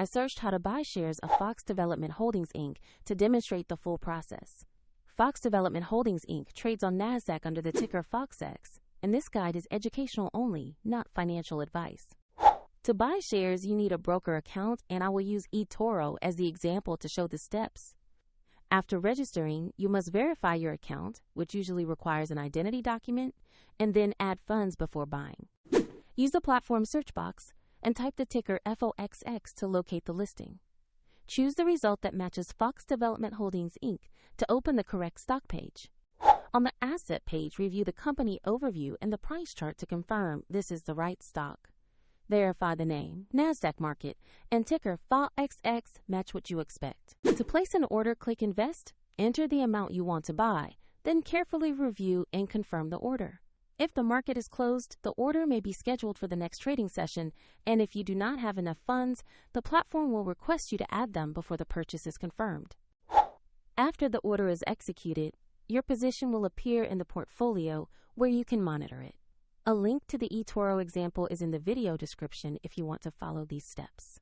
I searched how to buy shares of Foxx Development Holdings Inc. to demonstrate the full process. Foxx Development Holdings Inc. trades on NASDAQ under the ticker FOXX, and this guide is educational only, not financial advice. To buy shares, you need a broker account, and I will use eToro as the example to show the steps. After registering, you must verify your account, which usually requires an identity document, and then add funds before buying. Use the platform search box and type the ticker FOXX to locate the listing. Choose the result that matches Foxx Development Holdings Inc. to open the correct stock page. On the asset page, review the company overview and the price chart to confirm this is the right stock. Verify the name, NASDAQ market, and ticker FOXX match what you expect. To place an order, click Invest, enter the amount you want to buy, then carefully review and confirm the order. If the market is closed, the order may be scheduled for the next trading session, and if you do not have enough funds, the platform will request you to add them before the purchase is confirmed. After the order is executed, your position will appear in the portfolio where you can monitor it. A link to the eToro example is in the video description if you want to follow these steps.